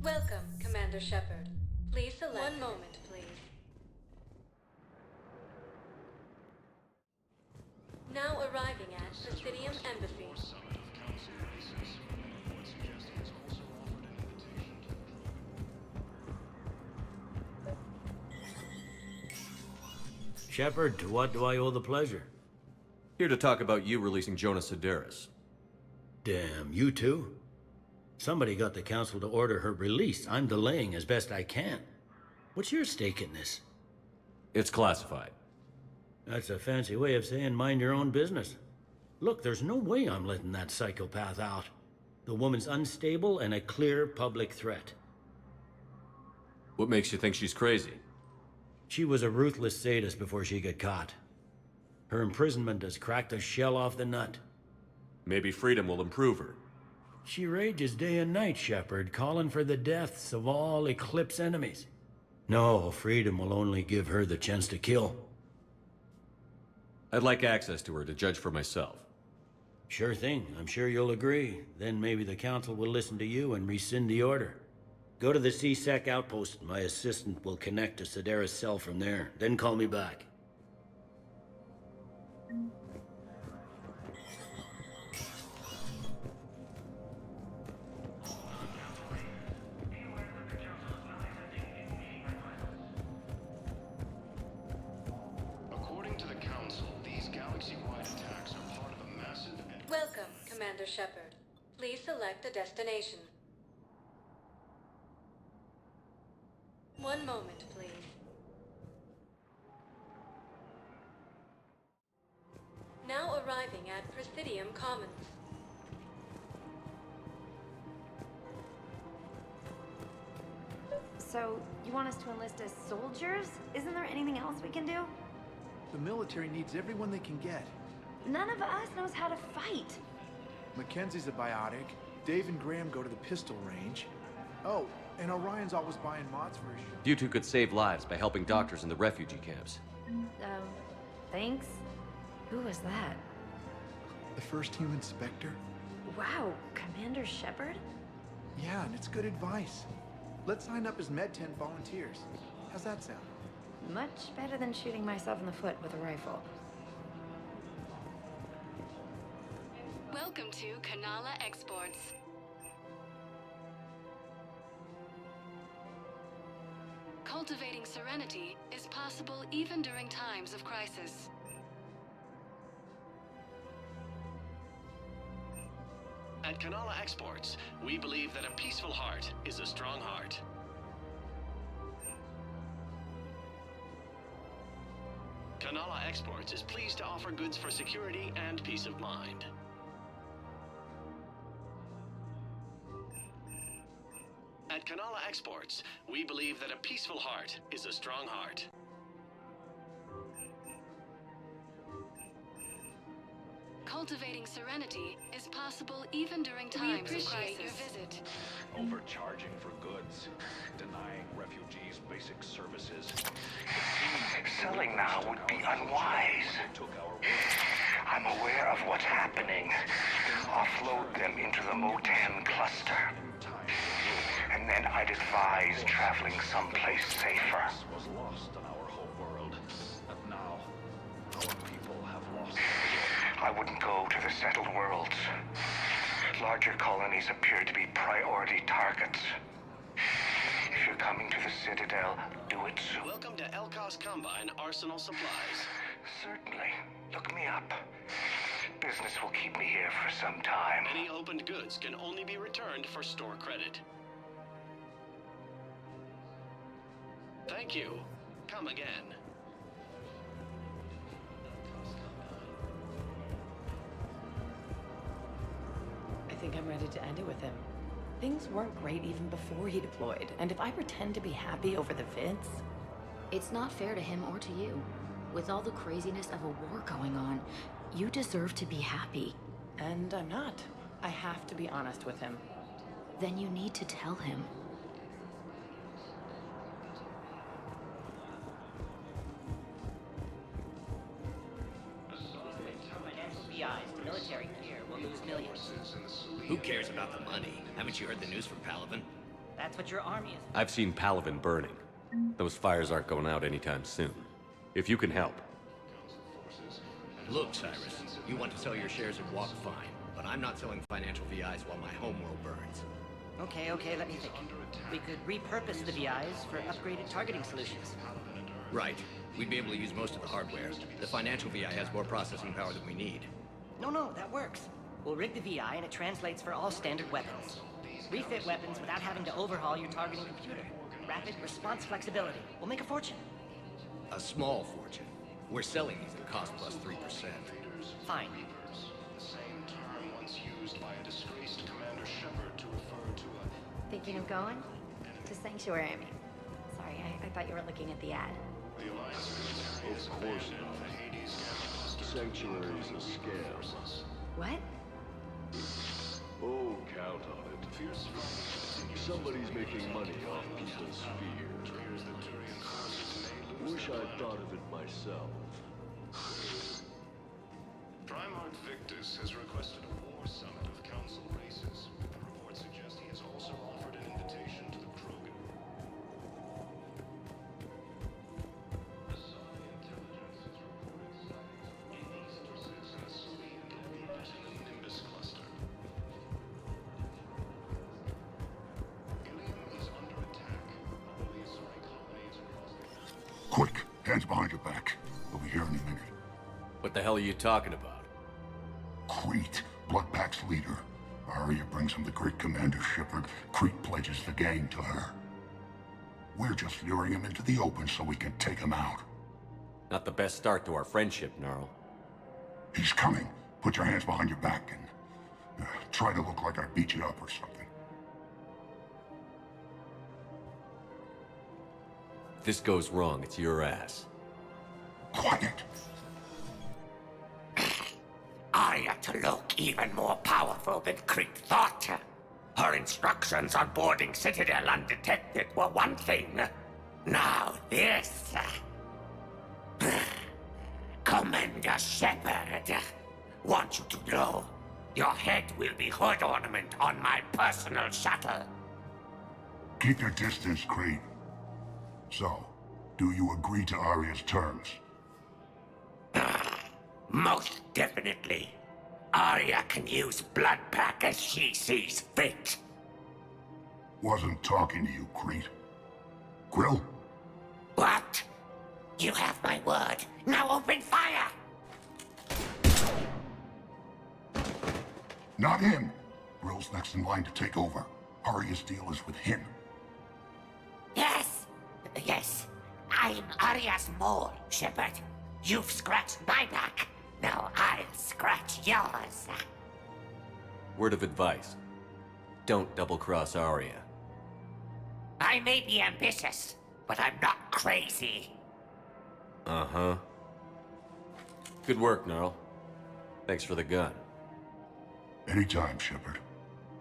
Welcome, Commander Shepard. Please select... One moment, please. Now arriving at Presidium Embassy. Shepard, to what do I owe the pleasure? Here to talk about you releasing Jonas Sedaris. Damn, you too? Somebody got the Council to order her release. I'm delaying as best I can. What's your stake in this? It's classified. That's a fancy way of saying mind your own business. Look, there's no way I'm letting that psychopath out. The woman's unstable and a clear public threat. What makes you think she's crazy? She was a ruthless sadist before she got caught. Her imprisonment has cracked the shell off the nut. Maybe freedom will improve her. She rages day and night, Shepard, calling for the deaths of all Eclipse enemies. No, freedom will only give her the chance to kill. I'd like access to her to judge for myself. Sure thing. I'm sure you'll agree. Then maybe the Council will listen to you and rescind the order. Go to the C-Sec outpost. My assistant will connect to Sedaris' cell from there. Then call me back. According to the Council, these galaxy-wide attacks are part of a massive... Welcome, Commander Shepard. Please select a destination. One moment, please. Now arriving at Presidium Commons. So, you want us to enlist as soldiers? Isn't there anything else we can do? The military needs everyone they can get. None of us knows how to fight. Mackenzie's a biotic. Dave and Graham go to the pistol range. Oh, and Orion's always buying mods for his ship. You two could save lives by helping doctors in the refugee camps. Thanks? Who was that? The first human Spectre? Wow, Commander Shepard? Yeah, and it's good advice. Let's sign up as Med-10 volunteers. How's that sound? Much better than shooting myself in the foot with a rifle. Welcome to Kanala Exports. Cultivating serenity is possible even during times of crisis. At Kanala Exports, we believe that a peaceful heart is a strong heart. Kanala Exports is pleased to offer goods for security and peace of mind. At Kanala Exports, we believe that a peaceful heart is a strong heart. Cultivating serenity is possible even during times of crisis. We appreciate your visit. Overcharging for goods, denying refugees basic services. Selling now would be unwise. Took our I'm aware of what's happening. Offload them into the Motan cluster. time And then I'd advise traveling someplace safer. was lost in our whole world. And now, our people have lost. I wouldn't go to the settled worlds. Larger colonies appear to be priority targets. If you're coming to the Citadel, do it soon. Welcome to Elkos Combine Arsenal Supplies. Certainly. Look me up. Business will keep me here for some time. Any opened goods can only be returned for store credit. Thank you. Come again. I think I'm ready to end it with him. Things weren't great even before he deployed, and if I pretend to be happy over the vids... It's not fair to him or to you. With all the craziness of a war going on, you deserve to be happy. And I'm not. I have to be honest with him. Then you need to tell him. FBI's military gear will lose millions. Who cares about the money? Haven't you heard the news from Palaven? That's what your army is. I've seen Palaven burning. Those fires aren't going out anytime soon. If you can help. Look, Cyrus, you want to sell your shares at Walk Fine, but I'm not selling financial VIs while my homeworld burns. Okay, let me think. We could repurpose the VIs for upgraded targeting solutions. Right. We'd be able to use most of the hardware. The financial VI has more processing power than we need. No, that works. We'll rig the VI and it translates for all standard weapons. Refit weapons without having to overhaul your targeting computer. Rapid response flexibility. We'll make a fortune. A small fortune. We're selling these at cost plus 3%. Fine. The same term once used by a disgraced Commander Shepard to refer to a... Thinking of going? To Sanctuary, I mean. Sorry, I thought you were looking at the ad. The Alliance military has abandoned the Hades cluster. Sanctuary's a scam. What? Oh, count on it. Somebody's making money off people's fear. Wish I'd thought of it myself. Primarch Victus has requested a war summit of council races. Reports suggest he has also offered an invitation to the Krogan. The Psi intelligence has reported sightings in east sources in a Soviet depot in the Nimbus cluster. Ilium is under attack. All the Asari colonies across the... Quick, hands behind your back. We'll be here in a minute. What the hell are you talking about? Crete, Bloodpack's leader. Arya brings him the great Commander Shepard. Crete pledges the gang to her. We're just luring him into the open so we can take him out. Not the best start to our friendship, Gnarl. He's coming. Put your hands behind your back and try to look like I beat you up or something. If this goes wrong, it's your ass. Quiet! Arya to look even more powerful than Crete thought. Her instructions on boarding Citadel undetected were one thing. Now this. Commander Shepard, want you to know, your head will be hood ornament on my personal shuttle. Keep your distance, Crete. So, do you agree to Arya's terms? Most definitely. Arya can use Bloodpack as she sees fit. Wasn't talking to you, Crete. Grill? What? You have my word. Now open fire! Not him. Grill's next in line to take over. Arya's deal is with him. Yes. I'm Arya's mole, Shepard. You've scratched my back. Now I'll scratch yours. Word of advice. Don't double-cross Arya. I may be ambitious, but I'm not crazy. Uh-huh. Good work, Gnarl. Thanks for the gun. Anytime, Shepard.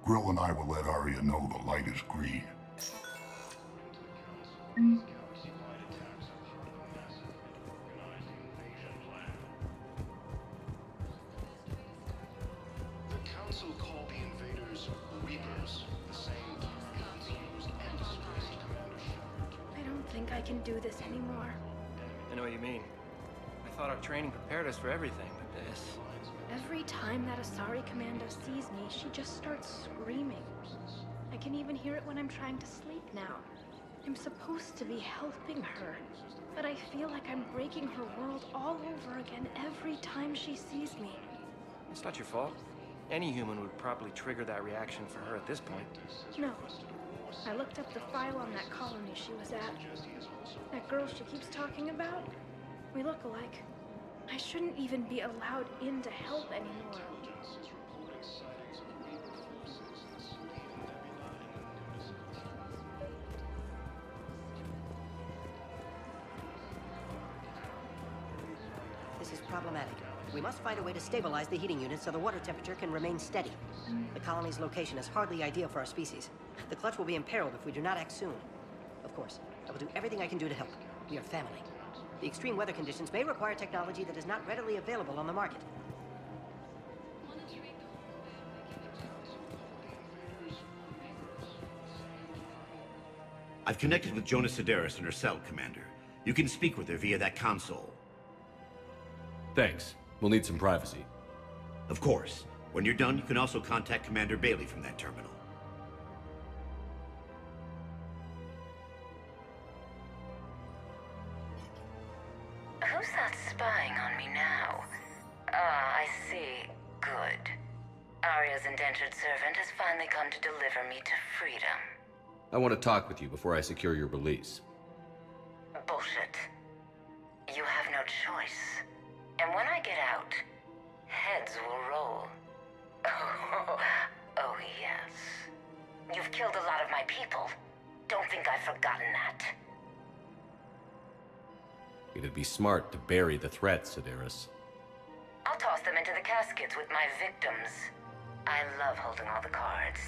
Grill and I will let Arya know the light is green. The Council called the invaders Reapers, the same term once used and disgraced Commander Shepard. I don't think I can do this anymore. I know what you mean. I thought our training prepared us for everything, but this... Every time that Asari commander sees me, she just starts screaming. I can even hear it when I'm trying to sleep now. I'm supposed to be helping her, but I feel like I'm breaking her world all over again every time she sees me. It's not your fault. Any human would probably trigger that reaction for her at this point. No. I looked up the file on that colony she was at. That girl she keeps talking about? We look alike. I shouldn't even be allowed in to help anymore. This is problematic. We must find a way to stabilize the heating unit so the water temperature can remain steady. The colony's location is hardly ideal for our species. The clutch will be imperiled if we do not act soon. Of course, I will do everything I can do to help. We are family. The extreme weather conditions may require technology that is not readily available on the market. I've connected with Jonah Sedaris in her cell, Commander. You can speak with her via that console. Thanks. We'll need some privacy. Of course. When you're done, you can also contact Commander Bailey from that terminal. Who's that spying on me now? Ah, I see. Good. Arya's indentured servant has finally come to deliver me to freedom. I want to talk with you before I secure your release. Bullshit. You have no choice. And when I get out, heads will roll. Oh, yes. You've killed a lot of my people. Don't think I've forgotten that. It'd be smart to bury the threat, Sedaris. I'll toss them into the caskets with my victims. I love holding all the cards.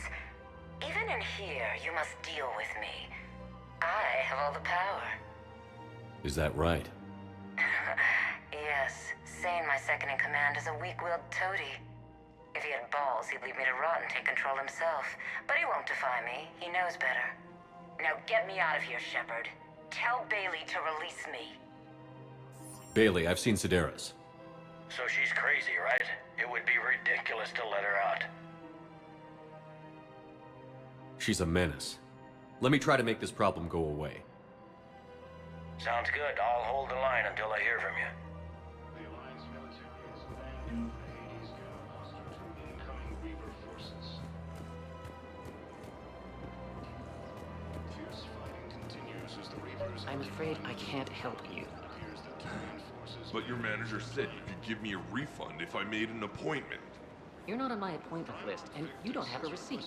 Even in here, you must deal with me. I have all the power. Is that right? Yes, Sane, my second-in-command, is a weak-willed toady. If he had balls, he'd leave me to rot and take control himself. But he won't defy me. He knows better. Now get me out of here, Shepard. Tell Bailey to release me. Bailey, I've seen Sedaris. So she's crazy, right? It would be ridiculous to let her out. She's a menace. Let me try to make this problem go away. Sounds good. I'll hold the line until I hear from you. The Alliance military is abandoned the Hades Gale hostile to incoming Reaper forces. Fierce fighting continues as the Reapers... I'm afraid I can't help you. But your manager said you could give me a refund if I made an appointment. You're not on my appointment list, and you don't have a receipt.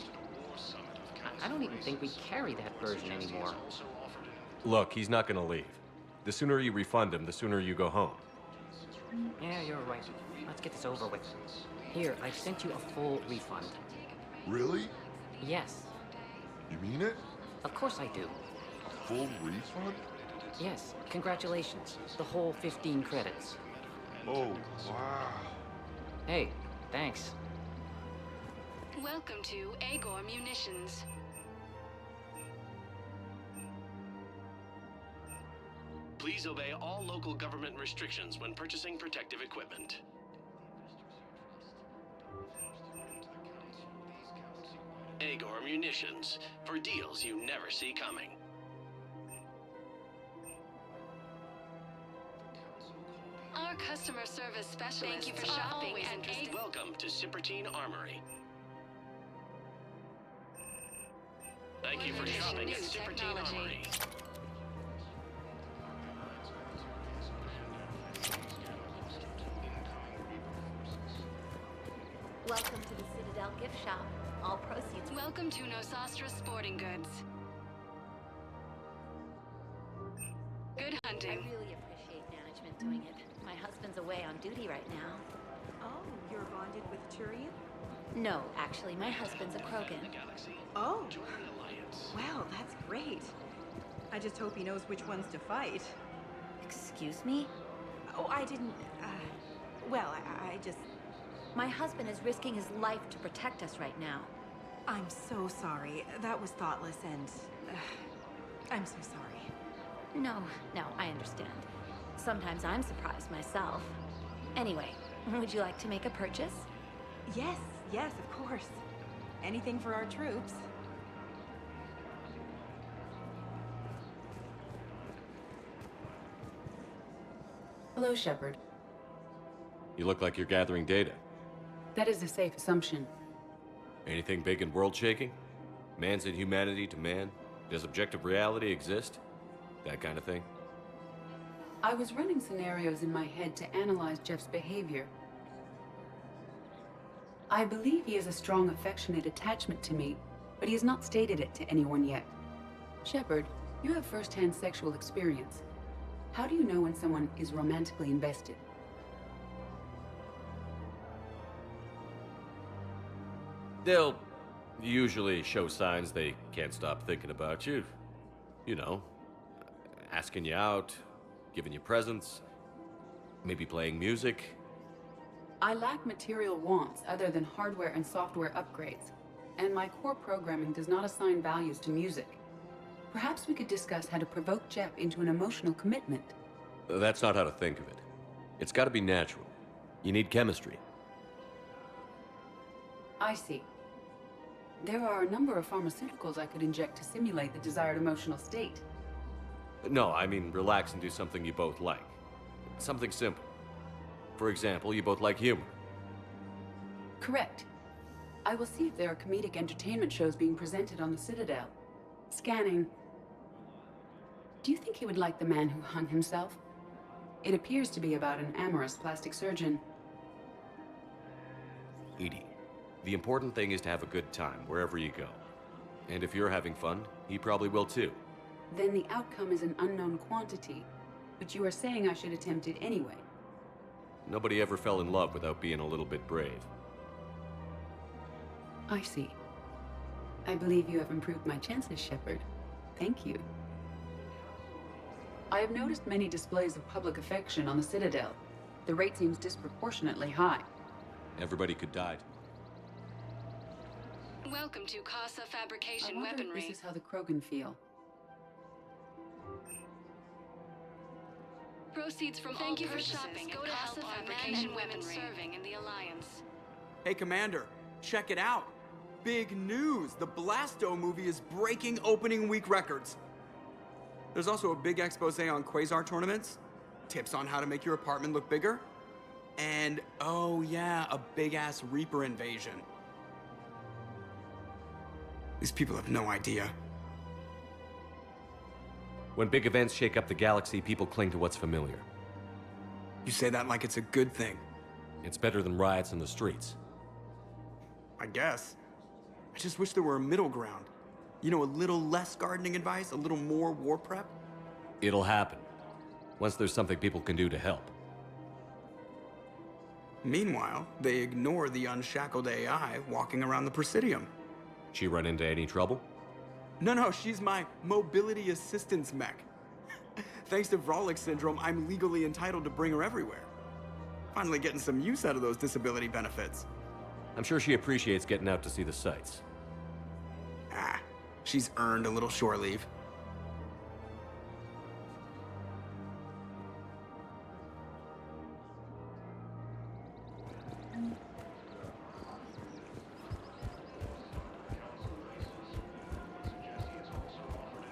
I don't even think we carry that version anymore. Look, he's not gonna leave. The sooner you refund him, the sooner you go home. Yeah, you're right. Let's get this over with. Here, I've sent you a full refund. Really? Yes. You mean it? Of course I do. A full refund? Yes, congratulations. The whole 15 credits. Oh, wow. Hey, thanks. Welcome to Agor Munitions. Please obey all local government restrictions when purchasing protective equipment. Agor Munitions, for deals you never see coming. Our customer service specialists. Thank you for shopping and Welcome to Cipertine Armory. Thank you for shopping at Cipertine Armory. Welcome to the Citadel gift shop. All proceeds. Welcome to Nosastra Sporting Goods. Good hunting. I really appreciate management doing it. My husband's away on duty right now. Oh, you're bonded with Turian? No, actually, my husband's a Krogan. Oh. Wow, that's great. I just hope he knows which ones to fight. Excuse me? Oh, I didn't, well, I just... My husband is risking his life to protect us right now. I'm so sorry. That was thoughtless and... I'm so sorry. No, I understand. Sometimes I'm surprised myself. Anyway, would you like to make a purchase? Yes, of course. Anything for our troops. Hello, Shepard. You look like you're gathering data. That is a safe assumption. Anything big and world-shaking? Man's inhumanity to man? Does objective reality exist? That kind of thing? I was running scenarios in my head to analyze Jeff's behavior. I believe he has a strong affectionate attachment to me, but he has not stated it to anyone yet. Shepard, you have first-hand sexual experience. How do you know when someone is romantically invested? They'll usually show signs they can't stop thinking about you. You know, asking you out, giving you presents, maybe playing music. I lack material wants other than hardware and software upgrades, and my core programming does not assign values to music. Perhaps we could discuss how to provoke Jep into an emotional commitment. That's not how to think of it. It's gotta be natural. You need chemistry. I see. There are a number of pharmaceuticals I could inject to simulate the desired emotional state. No, I mean relax and do something you both like. Something simple. For example, you both like humor. Correct. I will see if there are comedic entertainment shows being presented on the Citadel. Scanning. Do you think he would like The Man Who Hung Himself? It appears to be about an amorous plastic surgeon. Edie, the important thing is to have a good time wherever you go. And if you're having fun, he probably will too. Then the outcome is an unknown quantity, but you are saying I should attempt it anyway. Nobody ever fell in love without being a little bit brave. I see. I believe you have improved my chances, Shepard. Thank you. I have noticed many displays of public affection on the Citadel. The rate seems disproportionately high. Everybody could die. Welcome to Casa Fabrication I wonder Weaponry. if this is how the Krogan feel. Proceeds from Thank all you for purchases shopping go at to Casa help our men Fabrication and women Weaponry. serving in the Alliance. Hey, Commander, check it out. Big news! The Blasto movie is breaking opening week records. There's also a big expose on Quasar tournaments, tips on how to make your apartment look bigger, and, oh yeah, a big-ass Reaper invasion. These people have no idea. When big events shake up the galaxy, people cling to what's familiar. You say that like it's a good thing. It's better than riots in the streets. I guess. I just wish there were a middle ground. You know, a little less gardening advice, a little more war prep. It'll happen. Once there's something people can do to help. Meanwhile, they ignore the unshackled AI walking around the Presidium. She run into any trouble? No, she's my mobility assistance mech. Thanks to Vrolic syndrome, I'm legally entitled to bring her everywhere. Finally getting some use out of those disability benefits. I'm sure she appreciates getting out to see the sights. Ah, she's earned a little shore leave.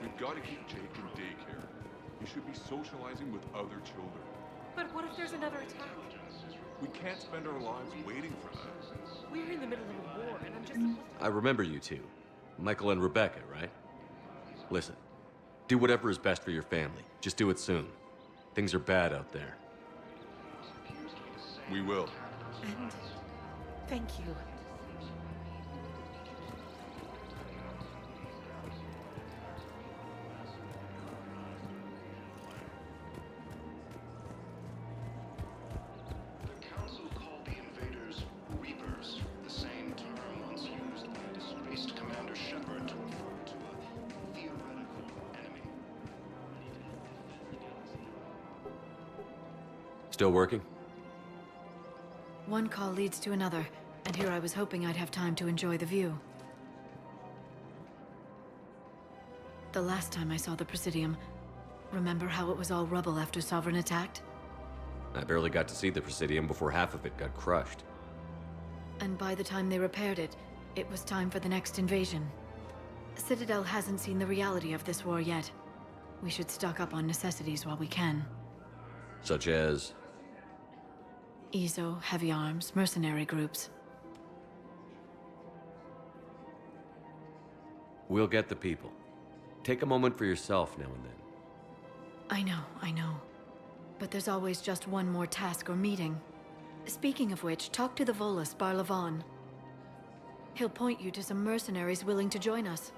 We've got to keep Jake in daycare. He should be socializing with other children. But what if there's another attack? We can't spend our lives waiting for that. We're in the middle of a war, and I'm just supposed I remember you two. Michael and Rebecca, right? Listen, do whatever is best for your family. Just do it soon. Things are bad out there. We will. And thank you. The Council called the invaders Reapers, the same term once used by disgraced Commander Shepard to refer to a theoretical enemy. Still working? One call leads to another, and here I was hoping I'd have time to enjoy the view. The last time I saw the Presidium, remember how it was all rubble after Sovereign attacked? I barely got to see the Presidium before half of it got crushed. And by the time they repaired it, it was time for the next invasion. Citadel hasn't seen the reality of this war yet. We should stock up on necessities while we can. Such as? EZO, heavy arms, mercenary groups. We'll get the people. Take a moment for yourself now and then. I know. But there's always just one more task or meeting. Speaking of which, talk to the Volus, Barlavon. He'll point you to some mercenaries willing to join us.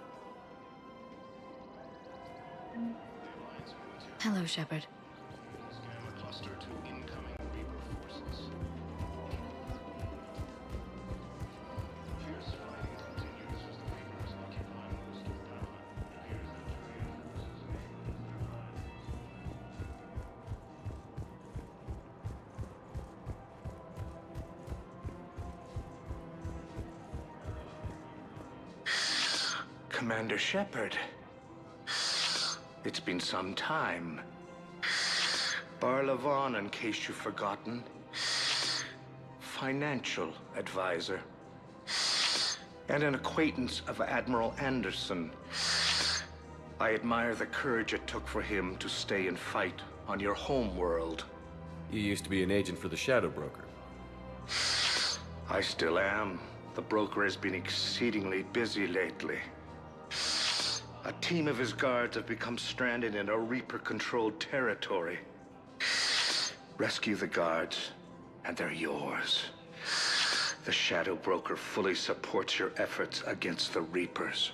Hello, Shepard. Scan the cluster to incoming Reaper forces. Fierce fighting continues as the Reapers occupy most of Brown. It appears that Commander Shepard, It's been some time. Barlavon, in case you've forgotten. Financial advisor. And an acquaintance of Admiral Anderson. I admire the courage it took for him to stay and fight on your home world. You used to be an agent for the Shadow Broker. I still am. The broker has been exceedingly busy lately. A team of his guards have become stranded in a Reaper-controlled territory. Rescue the guards, and they're yours. The Shadow Broker fully supports your efforts against the Reapers.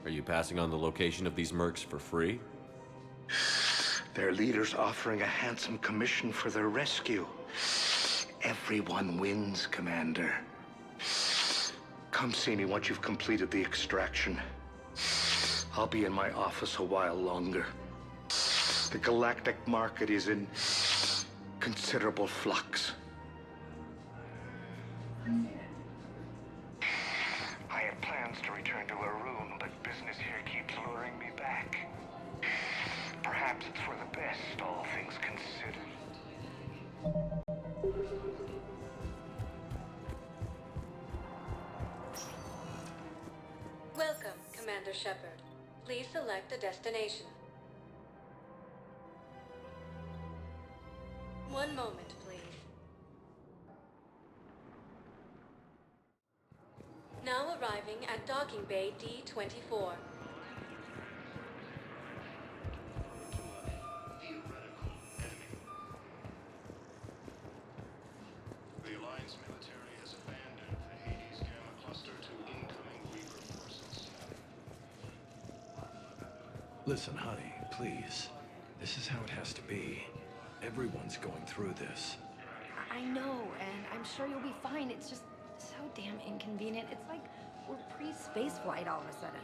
Are you passing on the location of these mercs for free? Their leader's offering a handsome commission for their rescue. Everyone wins, Commander. Come see me once you've completed the extraction. I'll be in my office a while longer. The galactic market is in considerable flux. I had plans to return to Arun, but business here keeps luring me back. Perhaps it's for the best, all things considered. Welcome, Commander Shepard. Please select a destination. One moment, please. Now arriving at Docking Bay D-24. The Alliance military has abandoned the Hades Gamma cluster to incoming Reaper forces. Listen, honey, please. This is how it has to be. Everyone's going through this. I know, and I'm sure you'll be fine. It's just so damn inconvenient. It's like we're pre-space flight all of a sudden.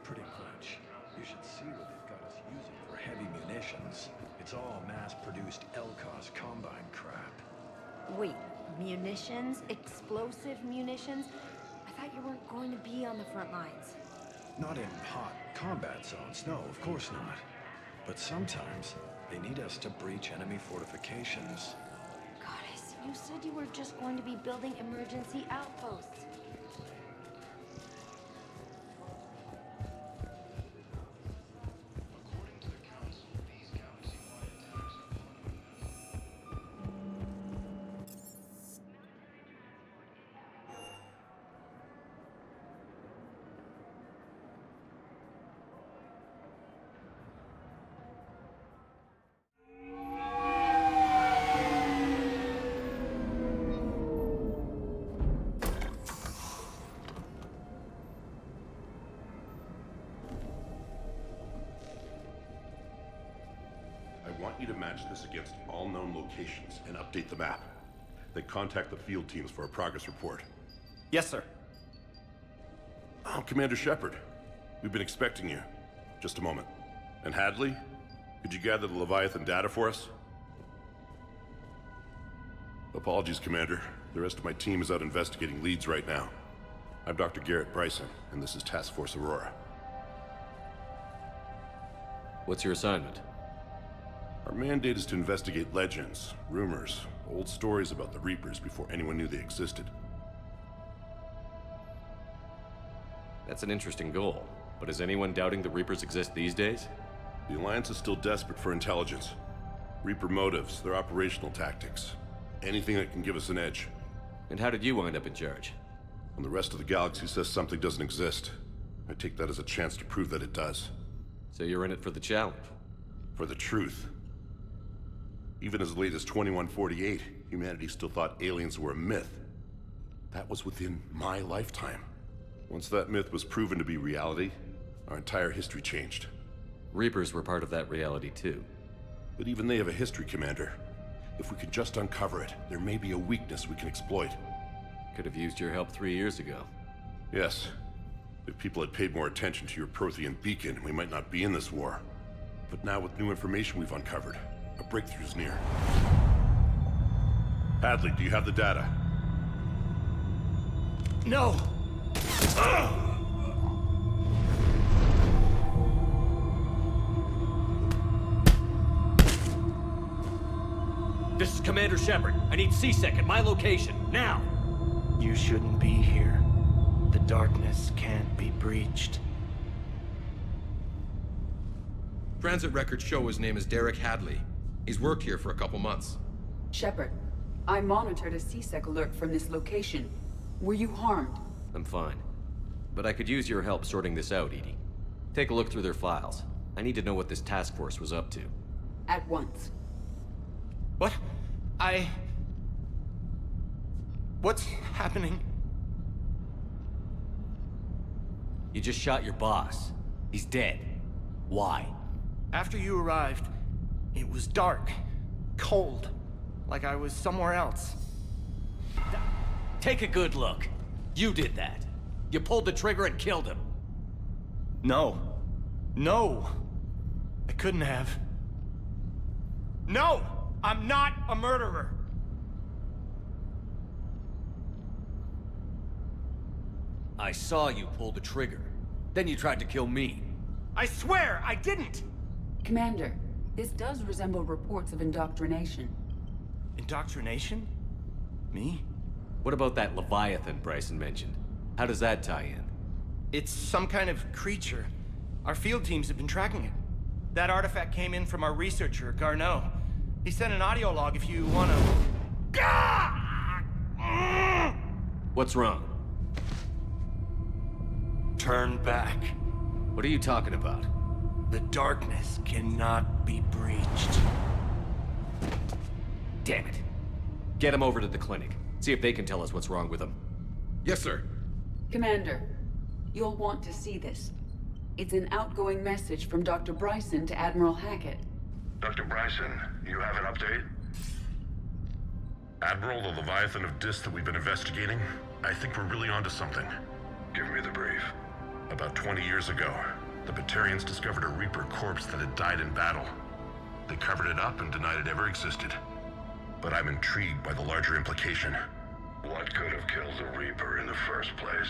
Pretty much. You should see what they've got us using for heavy munitions. It's all mass-produced LCOS Combine crap. Wait, munitions? Explosive munitions? I thought you weren't going to be on the front lines. Not in hot combat zones, no, of course not. But sometimes, they need us to breach enemy fortifications. Goddess, you said you were just going to be building emergency outposts. I want you to match this against all known locations and update the map. Then contact the field teams for a progress report. Yes, sir. Oh, Commander Shepard. We've been expecting you. Just a moment. And Hadley? Could you gather the Leviathan data for us? Apologies, Commander. The rest of my team is out investigating leads right now. I'm Dr. Garrett Bryson, and this is Task Force Aurora. What's your assignment? Our mandate is to investigate legends, rumors, old stories about the Reapers before anyone knew they existed. That's an interesting goal, but is anyone doubting the Reapers exist these days? The Alliance is still desperate for intelligence. Reaper motives, their operational tactics. Anything that can give us an edge. And how did you wind up in charge? When the rest of the galaxy says something doesn't exist, I take that as a chance to prove that it does. So you're in it for the challenge? For the truth. Even as late as 2148, humanity still thought aliens were a myth. That was within my lifetime. Once that myth was proven to be reality, our entire history changed. Reapers were part of that reality too. But even they have a history, Commander. If we can just uncover it, there may be a weakness we can exploit. Could have used your help 3 years ago. Yes. If people had paid more attention to your Prothean beacon, we might not be in this war. But now with new information we've uncovered, a breakthrough's near. Hadley, do you have the data? No! This is Commander Shepard. I need C-Sec at my location, now! You shouldn't be here. The darkness can't be breached. Transit records show his name is Derek Hadley. He's worked here for a couple months. Shepard, I monitored a C-Sec alert from this location. Were you harmed? I'm fine. But I could use your help sorting this out, Edie. Take a look through their files. I need to know what this task force was up to. At once. What? What's happening? You just shot your boss. He's dead. Why? After you arrived, it was dark, cold, like I was somewhere else. Take a good look. You did that. You pulled the trigger and killed him. No. No. I couldn't have. No! I'm not a murderer! I saw you pull the trigger. Then you tried to kill me. I swear I didn't! Commander, this does resemble reports of indoctrination. Indoctrination? Me? What about that Leviathan Bryson mentioned? How does that tie in? It's some kind of creature. Our field teams have been tracking it. That artifact came in from our researcher, Garneau. He sent an audio log if you wanna... What's wrong? Turn back. What are you talking about? The darkness cannot be breached. Damn it. Get him over to the clinic. See if they can tell us what's wrong with him. Yes, sir. Commander, you'll want to see this. It's an outgoing message from Dr. Bryson to Admiral Hackett. Dr. Bryson, you have an update? Admiral, the Leviathan of Dis that we've been investigating, I think we're really onto something. Give me the brief. About 20 years ago, the Batarians discovered a Reaper corpse that had died in battle. They covered it up and denied it ever existed. But I'm intrigued by the larger implication. What could have killed the Reaper in the first place?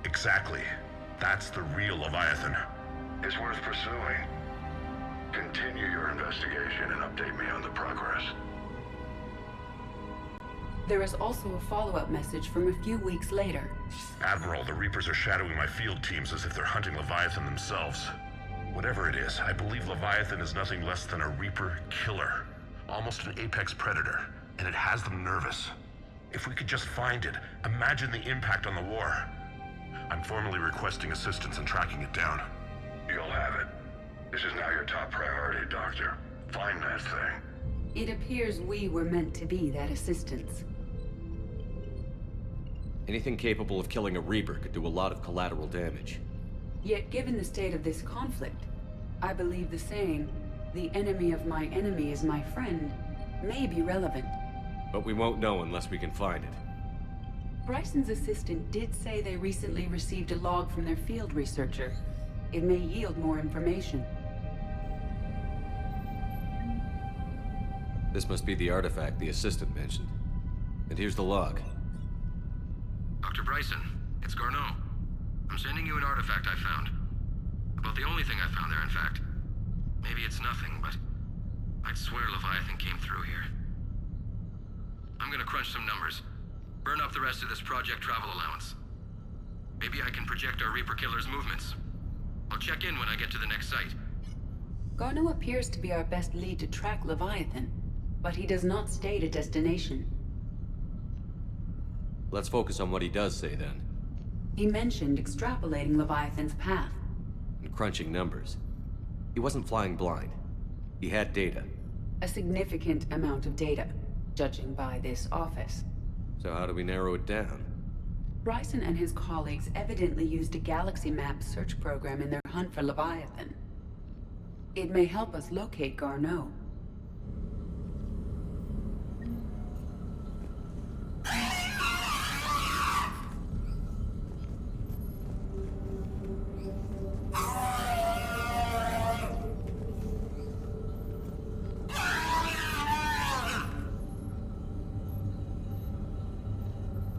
Exactly. That's the real Leviathan. It's worth pursuing. Continue your investigation and update me on the progress. There is also a follow-up message from a few weeks later. Admiral, the Reapers are shadowing my field teams as if they're hunting Leviathan themselves. Whatever it is, I believe Leviathan is nothing less than a Reaper killer. Almost an apex predator, and it has them nervous. If we could just find it, imagine the impact on the war. I'm formally requesting assistance in tracking it down. You'll have it. This is now your top priority, Doctor. Find that thing. It appears we were meant to be that assistance. Anything capable of killing a Reaper could do a lot of collateral damage. Yet given the state of this conflict, I believe the saying, "The enemy of my enemy is my friend," may be relevant. But we won't know unless we can find it. Bryson's assistant did say they recently received a log from their field researcher. It may yield more information. This must be the artifact the assistant mentioned. And here's the log. Dr. Bryson, it's Garneau. I'm sending you an artifact I found. About the only thing I found there, in fact. Maybe it's nothing, but I'd swear Leviathan came through here. I'm gonna crunch some numbers. Burn up the rest of this project travel allowance. Maybe I can project our Reaper killer's movements. I'll check in when I get to the next site. Garneau appears to be our best lead to track Leviathan, but he does not state a destination. Let's focus on what he does say then. He mentioned extrapolating Leviathan's path. And crunching numbers. He wasn't flying blind. He had data. A significant amount of data, judging by this office. So how do we narrow it down? Bryson and his colleagues evidently used a galaxy map search program in their hunt for Leviathan. It may help us locate Garneau.